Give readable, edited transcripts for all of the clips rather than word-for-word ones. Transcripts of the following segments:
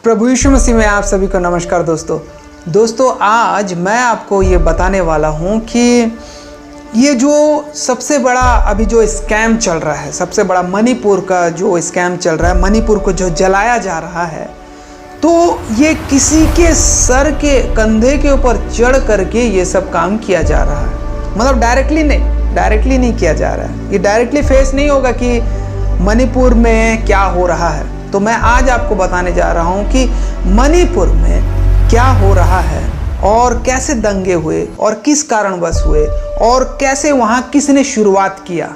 प्रभु यीशु मसीह में आप सभी को नमस्कार दोस्तों। आज मैं आपको ये बताने वाला हूँ कि ये जो सबसे बड़ा अभी जो स्कैम चल रहा है, सबसे बड़ा मणिपुर का जो स्कैम चल रहा है, मणिपुर को जो जलाया जा रहा है, तो ये किसी के सर के कंधे के ऊपर चढ़ करके ये सब काम किया जा रहा है। मतलब डायरेक्टली नहीं किया जा रहा है। ये डायरेक्टली फेस नहीं होगा कि मणिपुर में क्या हो रहा है। तो मैं आज आपको बताने जा रहा हूँ कि मणिपुर में क्या हो रहा है और कैसे दंगे हुए और किस कारणवश हुए और कैसे वहाँ किसने शुरुआत किया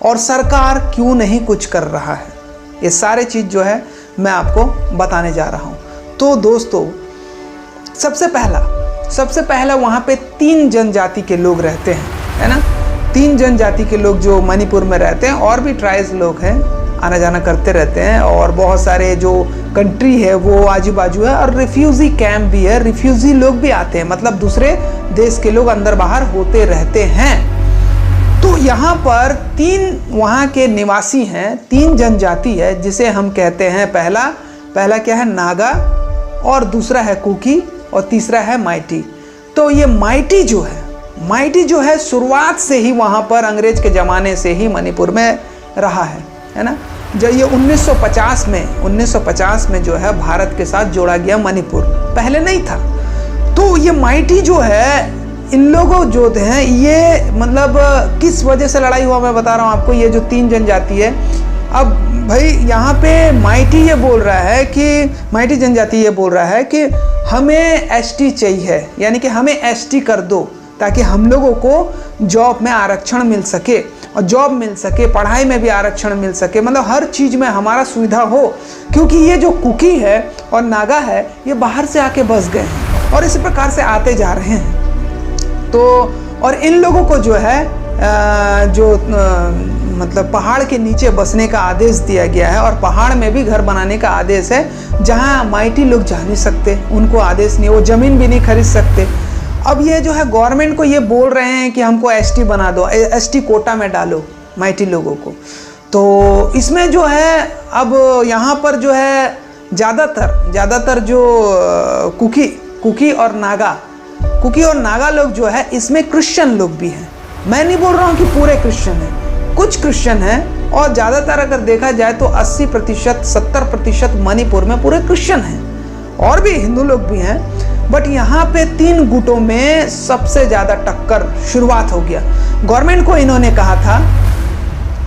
और सरकार क्यों नहीं कुछ कर रहा है। ये सारे चीज़ जो है मैं आपको बताने जा रहा हूँ। तो दोस्तों, सबसे पहला वहाँ पे 3 जनजाति के लोग रहते हैं, है ना। 3 जनजाति के लोग जो मणिपुर में रहते हैं, और भी ट्राइब्स लोग हैं, आना जाना करते रहते हैं, और बहुत सारे जो कंट्री है वो आजू बाजू है, और रिफ्यूजी कैंप भी है, रिफ्यूजी लोग भी आते हैं, मतलब दूसरे देश के लोग अंदर बाहर होते रहते हैं। तो यहाँ पर 3 वहाँ के निवासी हैं, 3 जनजाति है जिसे हम कहते हैं, पहला क्या है, नागा, और दूसरा है कुकी, और तीसरा है माइटी। तो ये माइटी जो है शुरुआत से ही वहाँ पर अंग्रेज के ज़माने से ही मणिपुर में रहा है ना। जब ये 1950 में जो है भारत के साथ जोड़ा गया मणिपुर, पहले नहीं था। तो ये माइटी जो है, इन लोगों जो हैं, ये मतलब किस वजह से लड़ाई हुआ मैं बता रहा हूँ आपको। ये जो 3 जनजाति है, अब भाई यहाँ पे माइटी जनजाति ये बोल रहा है कि हमें एसटी चाहिए, यानी कि हमें एसटी कर दो ताकि हम लोगों को जॉब में आरक्षण मिल सके, और जॉब मिल सके, पढ़ाई में भी आरक्षण मिल सके, मतलब हर चीज़ में हमारा सुविधा हो। क्योंकि ये जो कुकी है और नागा है, ये बाहर से आके बस गए हैं और इसी प्रकार से आते जा रहे हैं। तो और इन लोगों को जो है मतलब पहाड़ के नीचे बसने का आदेश दिया गया है, और पहाड़ में भी घर बनाने का आदेश है, जहाँ माइटी लोग जा नहीं सकते, उनको आदेश नहीं, वो ज़मीन भी नहीं खरीद सकते। अब ये जो है गवर्नमेंट को ये बोल रहे हैं कि हमको एसटी बना दो, एसटी कोटा में डालो माइटी लोगों को। तो इसमें जो है अब यहाँ पर जो है ज़्यादातर जो कुकी और नागा लोग जो है, इसमें क्रिश्चियन लोग भी हैं। मैं नहीं बोल रहा हूँ कि पूरे क्रिश्चियन हैं, कुछ क्रिश्चियन हैं, और ज़्यादातर अगर देखा जाए तो 80% 70% मणिपुर में पूरे क्रिश्चियन हैं, और भी हिंदू लोग भी हैं। बट यहाँ पे 3 गुटों में सबसे ज़्यादा टक्कर शुरुआत हो गया। गवर्नमेंट को इन्होंने कहा था,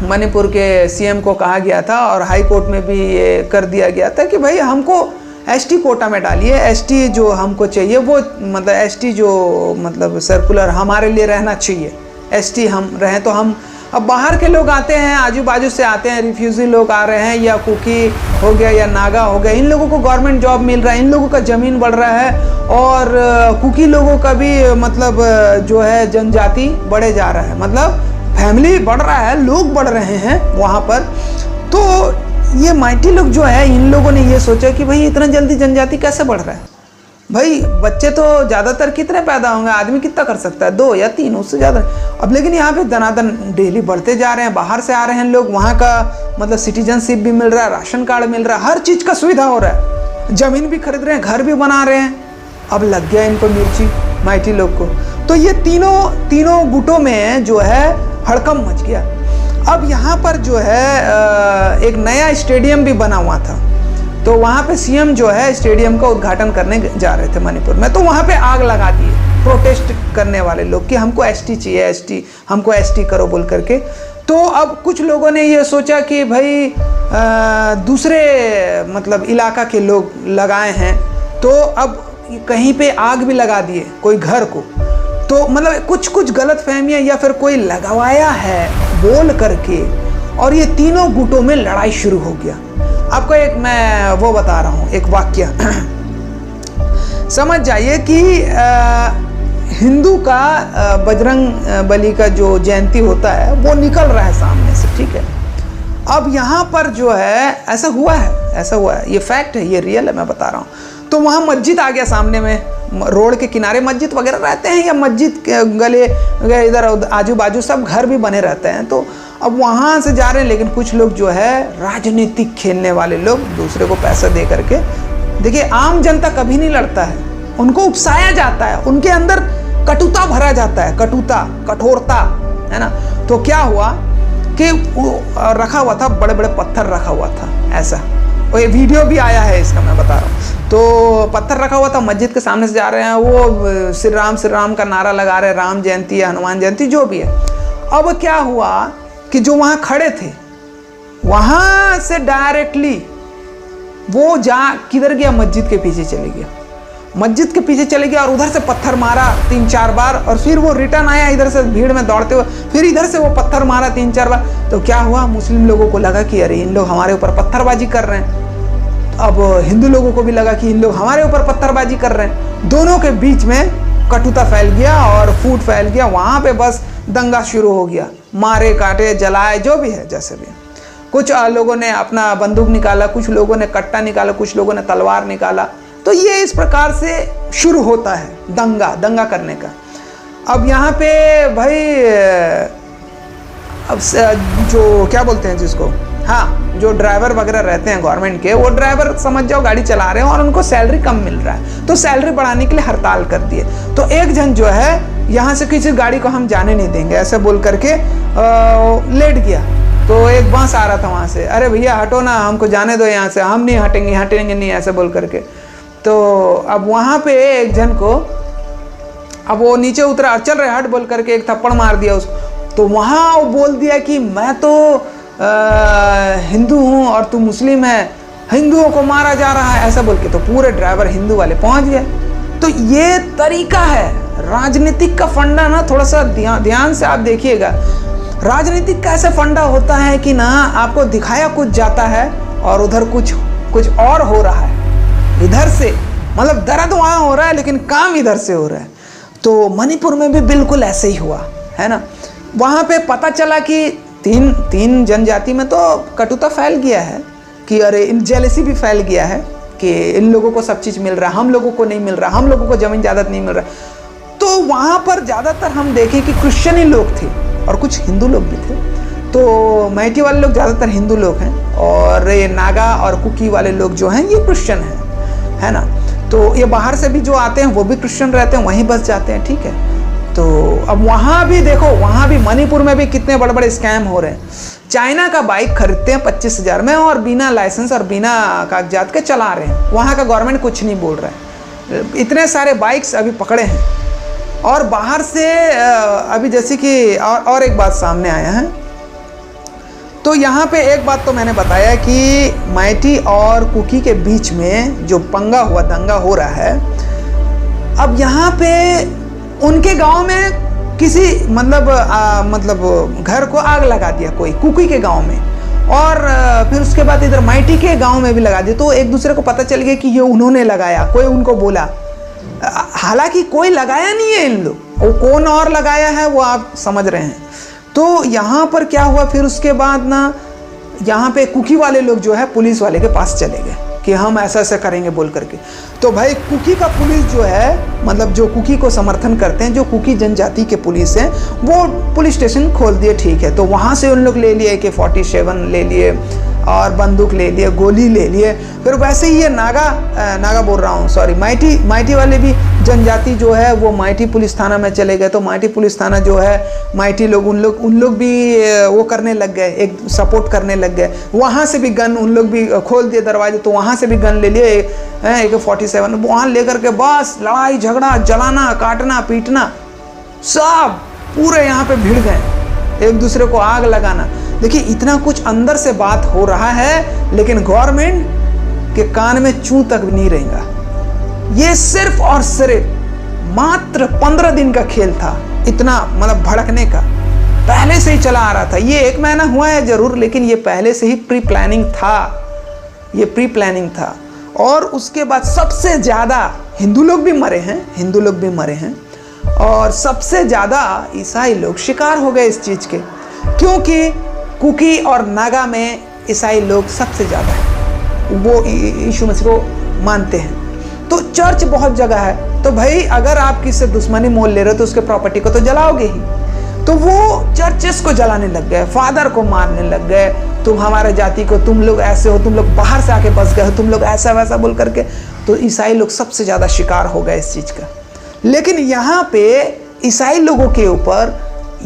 मणिपुर के सीएम को कहा गया था, और हाई कोर्ट में भी ये कर दिया गया था कि भाई हमको एसटी कोटा में डालिए, एसटी जो हमको चाहिए वो, मतलब एसटी जो मतलब सर्कुलर हमारे लिए रहना चाहिए, एसटी हम रहें। तो हम अब बाहर के लोग आते हैं, आजू बाजू से आते हैं, रिफ्यूजी लोग आ रहे हैं, या कुकी हो गया या नागा हो गया, इन लोगों को गवर्नमेंट जॉब मिल रहा है, इन लोगों का ज़मीन बढ़ रहा है, और कुकी लोगों का भी मतलब जो है जनजाति बढ़े जा रहा है, मतलब फैमिली बढ़ रहा है, लोग बढ़ रहे हैं वहाँ पर। तो ये माइटी लोग जो है, इन लोगों ने ये सोचा कि भाई इतना जल्दी जनजाति कैसे बढ़ रहा है। भाई बच्चे तो ज़्यादातर कितने पैदा होंगे, आदमी कितना कर सकता है, 2 या 3, उससे ज़्यादा। अब लेकिन यहाँ पे दनादन डेली बढ़ते जा रहे हैं, बाहर से आ रहे हैं लोग, वहाँ का मतलब सिटीजनशिप भी मिल रहा है, राशन कार्ड मिल रहा है, हर चीज़ का सुविधा हो रहा है, ज़मीन भी खरीद रहे हैं, घर भी बना रहे हैं। अब लग गया इनको मिर्ची माइटी लोग को। तो ये तीनों गुटों में जो है हड़कंप मच गया। अब यहाँ पर जो है एक नया स्टेडियम भी बना हुआ था, तो वहाँ पे सीएम जो है स्टेडियम का उद्घाटन करने जा रहे थे मणिपुर में। तो वहाँ पे आग लगा दिए प्रोटेस्ट करने वाले लोग कि हमको एसटी चाहिए, हमको एसटी करो बोल करके। तो अब कुछ लोगों ने ये सोचा कि भाई दूसरे मतलब इलाका के लोग लगाए हैं, तो अब कहीं पे आग भी लगा दिए कोई घर को। तो मतलब कुछ गलतफहमियां या फिर कोई लगवाया है बोल करके, और ये तीनों गुटों में लड़ाई शुरू हो गया। आपको एक मैं वो बता रहा हूँ, एक वाक्य समझ जाइए कि हिंदू का बजरंग बली का जो जयंती होता है वो निकल रहा है सामने से, ठीक है। अब यहाँ पर जो है ऐसा हुआ है, ये फैक्ट है, ये रियल है, मैं बता रहा हूँ। तो वहाँ मस्जिद आ गया सामने में, रोड के किनारे मस्जिद वगैरह रहते हैं, या मस्जिद के गले इधर आजू बाजू सब घर भी बने रहते हैं। तो अब वहाँ से जा रहे हैं, लेकिन कुछ लोग जो है राजनीतिक खेलने वाले लोग दूसरे को पैसा दे करके देखिए आम जनता कभी नहीं लड़ता है, उनको उकसाया जाता है, उनके अंदर कटुता भरा जाता है, कटुता, कठोरता, है ना। तो क्या हुआ कि वो रखा हुआ था, बड़े बड़े पत्थर रखा हुआ था ऐसा, और ये वीडियो भी आया है इसका, मैं बता रहा हूँ। तो पत्थर रखा हुआ था, मस्जिद के सामने से जा रहे हैं, वो श्री राम का नारा लगा रहे हैं, राम जयंती है, हनुमान जयंती, जो भी है। अब क्या हुआ कि जो वहाँ खड़े थे, वहाँ से डायरेक्टली वो किधर गया, मस्जिद के पीछे चले गया, मस्जिद के पीछे चले गया और उधर से पत्थर मारा 3-4 बार, और फिर वो रिटर्न आया इधर से भीड़ में दौड़ते हुए, फिर इधर से वो पत्थर मारा 3-4 बार। तो क्या हुआ, मुस्लिम लोगों को लगा कि अरे इन लोग हमारे ऊपर पत्थरबाजी कर रहे हैं। अब हिंदू लोगों को भी लगा कि इन लोग हमारे ऊपर पत्थरबाजी कर रहे हैं। दोनों के बीच में कटुता फैल गया और फूट फैल गया। वहाँ पे बस दंगा शुरू हो गया, मारे काटे जलाए, जो भी है जैसे भी। कुछ लोगों ने अपना बंदूक निकाला, कुछ लोगों ने कट्टा निकाला, कुछ लोगों ने तलवार निकाला। तो ये इस प्रकार से शुरू होता है दंगा करने का। अब यहाँ पे भाई अब जो क्या बोलते हैं जिसको, हाँ, जो ड्राइवर वगैरह रहते हैं गवर्नमेंट के, वो ड्राइवर समझ जाओ गाड़ी चला रहे हैं और उनको सैलरी कम मिल रहा है, तो सैलरी बढ़ाने के लिए हड़ताल कर दिए। तो एक जन जो है यहाँ से किसी गाड़ी को हम जाने नहीं देंगे ऐसे बोल करके लेट गया। तो एक बस आ रहा था वहाँ से, अरे भैया हटो ना, हमको जाने दो यहाँ से, हम नहीं हटेंगे नहीं, ऐसे बोल करके। तो अब वहाँ पे एक जन को, अब वो नीचे उतरा, चल रहे हट बोल करके एक थप्पड़ मार दिया उसको। तो वहाँ वो बोल दिया कि मैं तो हिंदू हूँ और तू मुस्लिम है, हिंदुओं को मारा जा रहा है, ऐसा बोल के। तो पूरे ड्राइवर हिंदू वाले पहुँच गए। तो ये तरीका है राजनीतिक का फंडा ना, थोड़ा सा ध्यान से आप देखिएगा। राजनीतिक का ऐसा फंडा होता है कि ना आपको दिखाया कुछ जाता है और उधर कुछ और हो रहा है, इधर से मतलब दर्द वहाँ हो रहा है लेकिन काम इधर से हो रहा है। तो मणिपुर में भी बिल्कुल ऐसे ही हुआ है ना। वहाँ पे पता चला कि तीन जनजाति में तो कटुता फैल गया है कि अरे जेलसी भी फैल गया है कि इन लोगों को सब चीज़ मिल रहा है, हम लोगों को नहीं मिल रहा, हम लोगों को ज़मीन ज़्यादा नहीं मिल रहा। तो वहाँ पर ज़्यादातर हम देखें कि क्रिश्चियन ही लोग थे और कुछ हिंदू लोग भी थे। तो मैटी वाले लोग ज़्यादातर हिंदू लोग हैं और ये नागा और कुकी वाले लोग जो हैं ये क्रिश्चियन हैं, है ना। तो ये बाहर से भी जो आते हैं वो भी क्रिश्चियन रहते हैं, वहीं बस जाते हैं, ठीक है। तो अब वहाँ भी देखो, वहाँ भी मणिपुर में भी कितने बड़े बड़े स्कैम हो रहे हैं। चाइना का बाइक खरीदते हैं 25,000 में और बिना लाइसेंस और बिना कागजात के चला रहे हैं, वहाँ का गवर्नमेंट कुछ नहीं बोल रहा है। इतने सारे बाइक्स अभी पकड़े हैं। और बाहर से अभी जैसे कि और एक बात सामने आया है। तो यहाँ पे एक बात तो मैंने बताया कि मैटी और कुकी के बीच में जो पंगा हुआ, दंगा हो रहा है। अब यहाँ पे उनके गांव में किसी मतलब घर को आग लगा दिया कोई, कुकी के गांव में, और फिर उसके बाद इधर मैटी के गांव में भी लगा दिया। तो एक दूसरे को पता चल गया कि ये उन्होंने लगाया, कोई उनको बोला, हालांकि कोई लगाया नहीं है इन लोग, वो कौन और लगाया है वो आप समझ रहे हैं। तो यहाँ पर क्या हुआ, फिर उसके बाद ना यहाँ पे कुकी वाले लोग जो है पुलिस वाले के पास चले गए कि हम ऐसा ऐसा करेंगे बोल करके। तो भाई कुकी का पुलिस जो है, मतलब जो कुकी को समर्थन करते हैं, जो कुकी जनजाति के पुलिस हैं, वो पुलिस स्टेशन खोल दिए, ठीक है। तो वहाँ से उन लोग ले लिए AK-47 ले लिए और बंदूक ले लिए, गोली ले लिए। फिर वैसे ही ये नागा बोल रहा हूँ, सॉरी, मैटी वाले भी जनजाति जो है वो मैटी पुलिस थाना में चले गए। तो मैटी पुलिस थाना जो है, मैटी लोग उन लोग भी वो करने लग गए, एक सपोर्ट करने लग गए। वहाँ से भी गन उन लोग भी खोल दिए दरवाजे, तो वहाँ से भी गन ले लिए AK-47, वहाँ लेकर के बस लड़ाई झगड़ा, जलाना, काटना, पीटना, सब पूरे यहाँ पे भिड़ गए, एक दूसरे को आग लगाना। देखिए इतना कुछ अंदर से बात हो रहा है, लेकिन गवर्नमेंट के कान में चूं तक भी नहीं रहेगा। ये सिर्फ और सिर्फ मात्र 15 दिन का खेल था, इतना मतलब भड़कने का पहले से ही चला आ रहा था। ये 1 महीना हुआ है जरूर, लेकिन ये पहले से ही प्री प्लानिंग था, ये प्री प्लानिंग था। और उसके बाद सबसे ज़्यादा हिंदू लोग भी मरे हैं, और सबसे ज़्यादा ईसाई लोग शिकार हो गए इस चीज़ के, क्योंकि कुकी और नागा में ईसाई लोग सबसे ज़्यादा हैं, वो यीशु मसीह को मानते हैं। तो चर्च बहुत जगह है, तो भाई अगर आप किससे दुश्मनी मोल ले रहे हो तो उसके प्रॉपर्टी को तो जलाओगे ही। तो वो चर्चेस को जलाने लग गए, फादर को मारने लग गए, तुम हमारे जाति को, तुम लोग ऐसे हो, तुम लोग बाहर से आके बस गए हो, तुम लोग ऐसा वैसा बोल करके तो ईसाई लोग सबसे ज़्यादा शिकार हो गए इस चीज़ का। लेकिन यहाँ पे ईसाई लोगों के ऊपर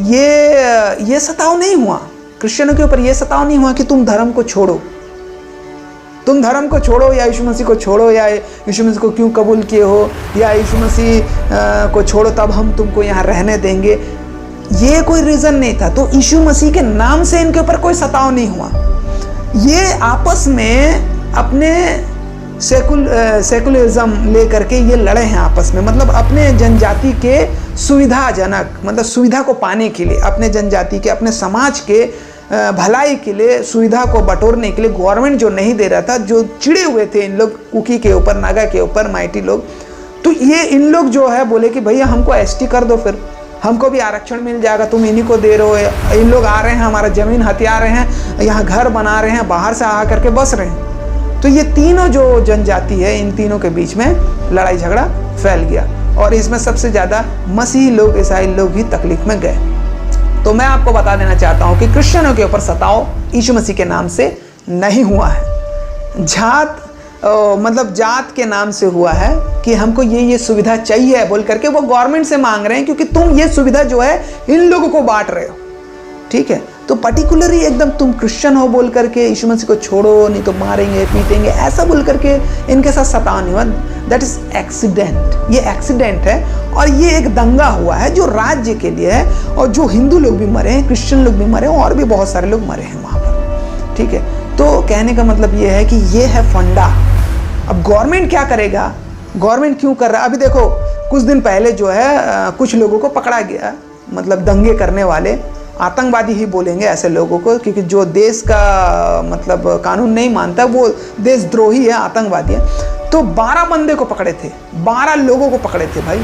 ये सताव नहीं हुआ, क्रिश्चियनों के ऊपर ये सताव नहीं हुआ कि तुम धर्म को छोड़ो, तुम धर्म को छोड़ो या यीशु मसीह को छोड़ो, या यीशु मसीह को क्यों कबूल किए हो, या यीशु मसीह को छोड़ो तब हम तुमको यहाँ रहने देंगे। ये कोई रीज़न नहीं था। तो यीशु मसीह के नाम से इनके ऊपर कोई सताव नहीं हुआ। ये आपस में अपने सेकुलरिज्म लेकर के ये लड़े हैं आपस में, मतलब अपने जनजाति के सुविधाजनक, मतलब सुविधा को पाने के लिए, अपने जनजाति के, अपने समाज के भलाई के लिए, सुविधा को बटोरने के लिए गवर्नमेंट जो नहीं दे रहा था, जो चिड़े हुए थे इन लोग कुकी के ऊपर, नागा के ऊपर, माइटी लोग, तो ये इन लोग जो है बोले कि भैया हमको एसटी कर दो, फिर हमको भी आरक्षण मिल जाएगा, तुम इन्हीं को दे रहे हो, इन लोग आ रहे हैं, हमारा ज़मीन हथिया रहे हैं, यहाँ घर बना रहे हैं, बाहर से आ करके बस रहे हैं। तो ये तीनों जो जनजाति है, इन तीनों के बीच में लड़ाई झगड़ा फैल गया, और इसमें सबसे ज़्यादा मसीही लोग, ईसाई लोग ही तकलीफ में गए। तो मैं आपको बता देना चाहता हूँ कि क्रिश्चियनों के ऊपर सताव यीशु मसीह के नाम से नहीं हुआ है, मतलब जात के नाम से हुआ है कि हमको ये सुविधा चाहिए बोल करके वो गवर्नमेंट से मांग रहे हैं, क्योंकि तुम ये सुविधा जो है इन लोगों को बांट रहे हो, ठीक है। तो पर्टिकुलरली एकदम तुम क्रिश्चियन हो बोल करके यीशु मसीह को छोड़ो, नहीं तो मारेंगे पीटेंगे, ऐसा बोल करके इनके साथ सताव नहीं हुआ। दैट इज एक्सीडेंट, ये एक्सीडेंट है, और ये एक दंगा हुआ है जो राज्य के लिए है, और जो हिंदू लोग भी मरे हैं, क्रिश्चियन लोग भी मरे हैं, और भी बहुत सारे लोग मरे हैं वहाँ पर, ठीक है। तो कहने का मतलब ये है कि ये है फंडा। अब गवर्नमेंट क्या करेगा, गवर्नमेंट क्यों कर रहा है? अभी देखो कुछ दिन पहले जो है कुछ लोगों को पकड़ा गया, मतलब दंगे करने वाले, आतंकवादी ही बोलेंगे ऐसे लोगों को, क्योंकि जो देश का मतलब कानून नहीं मानता वो देशद्रोही है, आतंकवादी है। तो 12 बंदे को पकड़े थे, 12 लोगों को पकड़े थे भाई,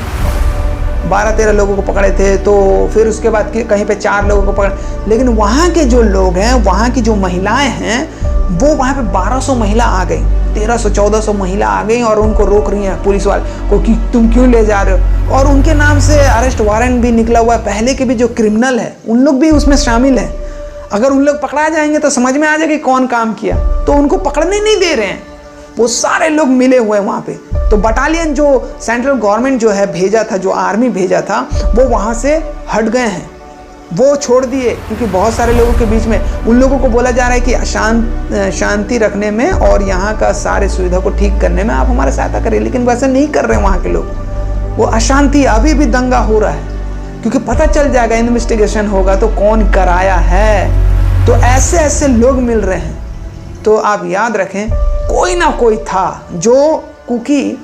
12-13 लोगों को पकड़े थे। तो फिर उसके बाद कहीं पे 4 लोगों को पकड़े, लेकिन वहाँ के जो लोग हैं, वहाँ की जो महिलाएं हैं, वो वहाँ पे 1200 महिला आ गई, 1300-1400 महिला आ गई, और उनको रोक रही हैं पुलिस वाले को कि तुम क्यों ले जा रहे हो, और उनके नाम से अरेस्ट वारंट भी निकला हुआ है। पहले के भी जो क्रिमिनल है उन लोग भी उसमें शामिल हैं। अगर उन लोग पकड़ा जाएंगे तो समझ में आ जाएगा कि कौन काम किया, तो उनको पकड़ने नहीं दे रहे हैं, वो सारे लोग मिले हुए हैं वहाँ पे। तो बटालियन जो सेंट्रल गवर्नमेंट जो है भेजा था, जो आर्मी भेजा था, वो वहाँ से हट गए हैं, वो छोड़ दिए, क्योंकि बहुत सारे लोगों के बीच में उन लोगों को बोला जा रहा है कि शांति रखने में और यहाँ का सारे सुविधा को ठीक करने में आप हमारी सहायता करें, लेकिन वैसे नहीं कर रहे हैं वहाँ के लोग। वो अशांति, अभी भी दंगा हो रहा है, क्योंकि पता चल जाएगा, इन्वेस्टिगेशन होगा तो कौन कराया है। तो ऐसे ऐसे लोग मिल रहे हैं। तो आप याद रखें, कोई ना कोई था जो कुकी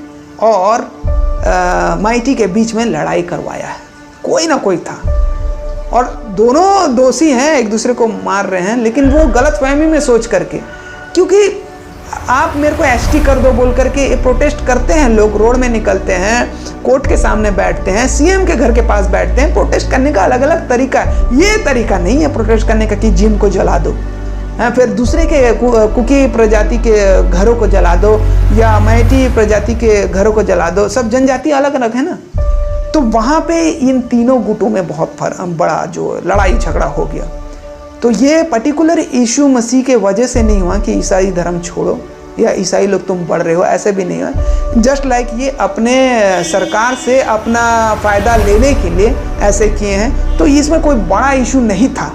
और माइटी के बीच में लड़ाई करवाया है, कोई ना कोई था, और दोनों दोषी हैं, एक दूसरे को मार रहे हैं, लेकिन वो गलतफहमी में सोच करके, क्योंकि आप मेरे को एसटी कर दो बोल करके ये प्रोटेस्ट करते हैं लोग, रोड में निकलते हैं, कोर्ट के सामने बैठते हैं, सीएम के घर के पास बैठते हैं। प्रोटेस्ट करने का अलग अलग तरीका है, ये तरीका नहीं है प्रोटेस्ट करने का कि जिम को जला दो, फिर दूसरे के कुकी प्रजाति के घरों को जला दो, या मैटी प्रजाति के घरों को जला दो। सब जनजाति अलग अलग है ना। तो वहाँ पे इन तीनों गुटों में बहुत बड़ा जो लड़ाई झगड़ा हो गया। तो ये पर्टिकुलर यीशु मसीह के वजह से नहीं हुआ कि ईसाई धर्म छोड़ो या ईसाई लोग तुम बढ़ रहे हो, ऐसे भी नहीं हुआ। जस्ट लाइक ये अपने सरकार से अपना फ़ायदा लेने के लिए ऐसे किए हैं। तो इसमें कोई बड़ा इशू नहीं था,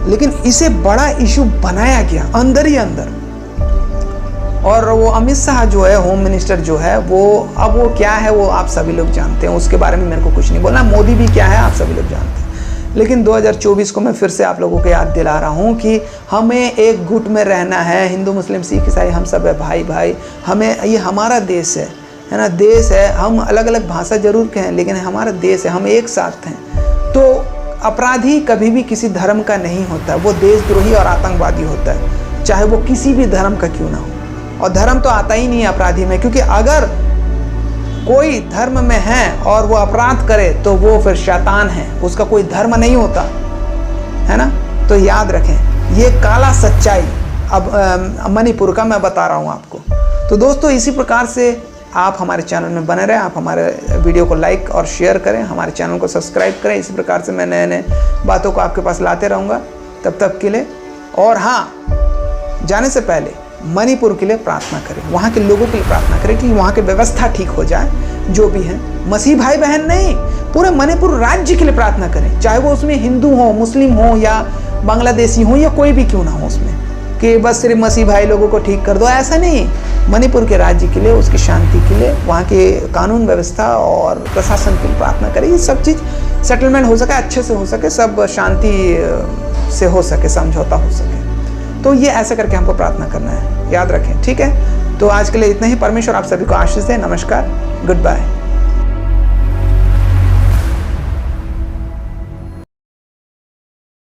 लेकिन इसे बड़ा इशू बनाया गया अंदर ही अंदर। और वो अमित शाह जो है, होम मिनिस्टर जो है, वो क्या है वो आप सभी लोग जानते हैं, उसके बारे में मेरे को कुछ नहीं बोलना। मोदी भी क्या है आप सभी लोग जानते हैं। लेकिन 2024 को मैं फिर से आप लोगों को याद दिला रहा हूँ कि हमें एक गुट में रहना है। हिंदू मुस्लिम सिख ईसाई हम सब है भाई भाई। हमें, ये हमारा देश है ना, देश है। हम अलग अलग भाषा जरूर के हैं, लेकिन हमारा देश है, हम एक साथ हैं। तो अपराधी कभी भी किसी धर्म का नहीं होता, वो देशद्रोही और आतंकवादी होता है, चाहे वो किसी भी धर्म का क्यों ना हो। और धर्म तो आता ही नहीं है अपराधी में, क्योंकि अगर कोई धर्म में है और वो अपराध करे तो वो फिर शैतान है, उसका कोई धर्म नहीं होता है ना। तो याद रखें, ये काला सच्चाई अब मणिपुर का मैं बता रहा हूँ आपको। तो दोस्तों, इसी प्रकार से आप हमारे चैनल में बने रहें, आप हमारे वीडियो को लाइक और शेयर करें, हमारे चैनल को सब्सक्राइब करें। इसी प्रकार से मैं नए नए बातों को आपके पास लाते रहूँगा तब तक के लिए। और हाँ, जाने से पहले मणिपुर के लिए प्रार्थना करें, वहाँ के लोगों के लिए प्रार्थना करें कि वहाँ की व्यवस्था ठीक हो जाए। जो भी है मसीह भाई बहन नहीं, पूरे मणिपुर राज्य के लिए प्रार्थना करें, चाहे वो उसमें हिंदू हो, मुस्लिम हो या बांग्लादेशी हो या कोई भी क्यों ना हो उसमें, कि बस सिर्फ मसीह भाई लोगों को ठीक कर दो, ऐसा नहीं। मणिपुर के राज्य के लिए, उसकी शांति के लिए, वहाँ के कानून व्यवस्था और प्रशासन के लिए प्रार्थना करें। ये सब चीज़ सेटलमेंट हो सके, अच्छे से हो सके, सब शांति से हो सके, समझौता हो सके। तो ये ऐसा करके हमको प्रार्थना करना है, याद रखें, ठीक है। तो आज के लिए इतना ही। परमेश्वर आप सभी को आशीष दे। नमस्कार, गुड बाय।